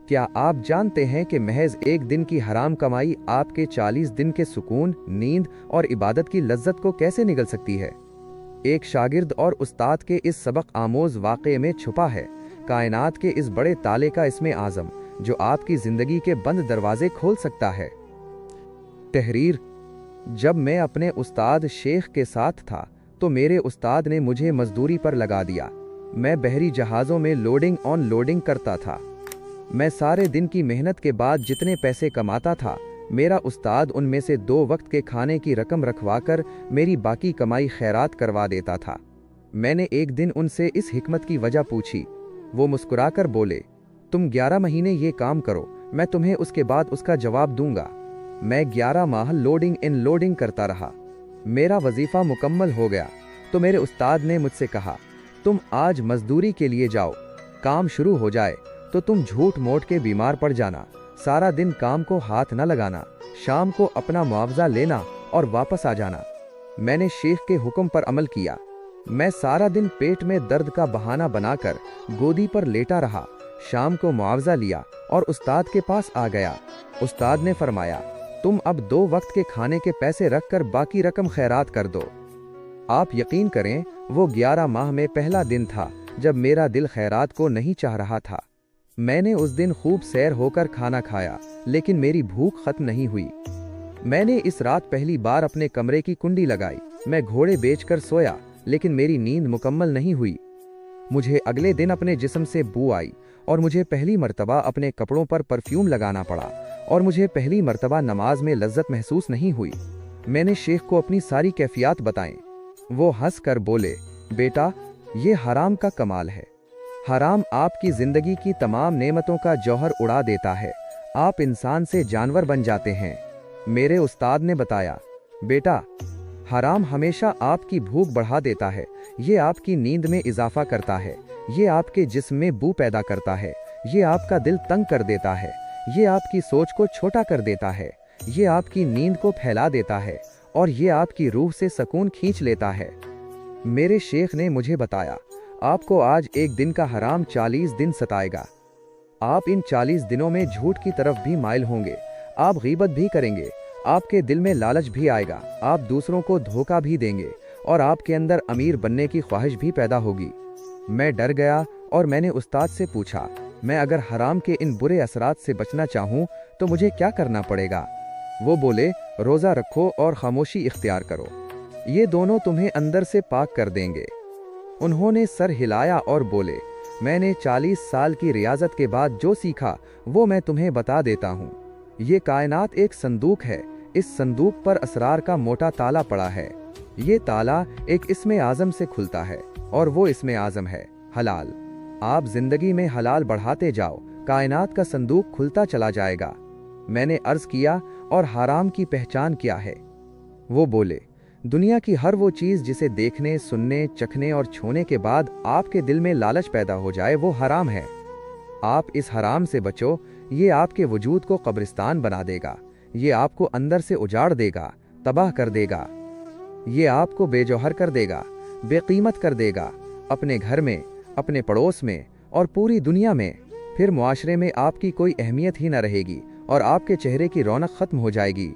کیا آپ جانتے ہیں کہ محض ایک دن کی حرام کمائی آپ کے 40 دن کے سکون، نیند اور عبادت کی لذت کو کیسے نگل سکتی ہے؟ ایک شاگرد اور استاد کے اس سبق آموز واقعے میں چھپا ہے کائنات کے اس بڑے تالے کا اسم اعظم، جو آپ کی زندگی کے بند دروازے کھول سکتا ہے۔ تحریر: جب میں اپنے استاد شیخ کے ساتھ تھا تو میرے استاد نے مجھے مزدوری پر لگا دیا۔ میں بحری جہازوں میں لوڈنگ آن لوڈنگ کرتا تھا۔ میں سارے دن کی محنت کے بعد جتنے پیسے کماتا تھا، میرا استاد ان میں سے 2 وقت کے کھانے کی رقم رکھوا کر میری باقی کمائی خیرات کروا دیتا تھا۔ میں نے ایک دن ان سے اس حکمت کی وجہ پوچھی۔ وہ مسکرا کر بولے، تم 11 مہینے یہ کام کرو، میں تمہیں اس کے بعد اس کا جواب دوں گا۔ میں 11 ماہ لوڈنگ ان لوڈنگ کرتا رہا۔ میرا وظیفہ مکمل ہو گیا تو میرے استاد نے مجھ سے کہا، تم آج مزدوری کے لیے جاؤ، کام شروع ہو جائے تو تم جھوٹ موٹ کے بیمار پڑ جانا، سارا دن کام کو ہاتھ نہ لگانا، شام کو اپنا معاوضہ لینا اور واپس آ جانا۔ میں نے شیخ کے حکم پر عمل کیا۔ میں سارا دن پیٹ میں درد کا بہانہ بنا کر گودی پر لیٹا رہا، شام کو معاوضہ لیا اور استاد کے پاس آ گیا۔ استاد نے فرمایا، تم اب 2 وقت کے کھانے کے پیسے رکھ کر باقی رقم خیرات کر دو۔ آپ یقین کریں، وہ 11 ماہ میں پہلا دن تھا جب میرا دل خیرات کو نہیں چاہ رہا تھا۔ میں نے اس دن خوب سیر ہو کر کھانا کھایا، لیکن میری بھوک ختم نہیں ہوئی۔ میں نے اس رات پہلی بار اپنے کمرے کی کنڈی لگائی۔ میں گھوڑے بیچ کر سویا، لیکن میری نیند مکمل نہیں ہوئی۔ مجھے اگلے دن اپنے جسم سے بو آئی اور مجھے پہلی مرتبہ اپنے کپڑوں پر پرفیوم لگانا پڑا، اور مجھے پہلی مرتبہ نماز میں لذت محسوس نہیں ہوئی۔ میں نے شیخ کو اپنی ساری کیفیات بتائیں۔ وہ ہنس کر بولے، بیٹا، یہ حرام کا کمال ہے۔ حرام آپ کی زندگی کی تمام نعمتوں کا جوہر اڑا دیتا ہے، آپ انسان سے جانور بن جاتے ہیں۔ میرے استاد نے بتایا، بیٹا، حرام ہمیشہ آپ کی بھوک بڑھا دیتا ہے، یہ آپ کی نیند میں اضافہ کرتا ہے، یہ آپ کے جسم میں بو پیدا کرتا ہے، یہ آپ کا دل تنگ کر دیتا ہے، یہ آپ کی سوچ کو چھوٹا کر دیتا ہے، یہ آپ کی نیند کو پھیلا دیتا ہے، اور یہ آپ کی روح سے سکون کھینچ لیتا ہے۔ میرے شیخ نے مجھے بتایا، آپ کو آج ایک دن کا حرام 40 دن ستائے گا۔ آپ ان 40 دنوں میں جھوٹ کی طرف بھی مائل ہوں گے، آپ غیبت بھی کریں گے، آپ کے دل میں لالچ بھی آئے گا، آپ دوسروں کو دھوکہ بھی دیں گے، اور آپ کے اندر امیر بننے کی خواہش بھی پیدا ہوگی۔ میں ڈر گیا اور میں نے استاد سے پوچھا، میں اگر حرام کے ان برے اثرات سے بچنا چاہوں تو مجھے کیا کرنا پڑے گا؟ وہ بولے، روزہ رکھو اور خاموشی اختیار کرو، یہ دونوں تمہیں اندر سے پاک کر دیں گے۔ انہوں نے سر ہلایا اور بولے، میں نے 40 سال کی ریاضت کے بعد جو سیکھا وہ میں تمہیں بتا دیتا ہوں۔ یہ کائنات ایک صندوق ہے، اس صندوق پر اسرار کا موٹا تالا پڑا ہے۔ یہ تالا ایک اسم اعظم سے کھلتا ہے، اور وہ اسم اعظم ہے حلال۔ آپ زندگی میں حلال بڑھاتے جاؤ، کائنات کا صندوق کھلتا چلا جائے گا۔ میں نے عرض کیا، اور حرام کی پہچان کیا ہے؟ وہ بولے، دنیا کی ہر وہ چیز جسے دیکھنے، سننے، چکھنے اور چھونے کے بعد آپ کے دل میں لالچ پیدا ہو جائے وہ حرام ہے۔ آپ اس حرام سے بچو، یہ آپ کے وجود کو قبرستان بنا دے گا، یہ آپ کو اندر سے اجاڑ دے گا، تباہ کر دے گا۔ یہ آپ کو بے جوہر کر دے گا، بے قیمت کر دے گا، اپنے گھر میں، اپنے پڑوس میں اور پوری دنیا میں۔ پھر معاشرے میں آپ کی کوئی اہمیت ہی نہ رہے گی، اور آپ کے چہرے کی رونق ختم ہو جائے گی۔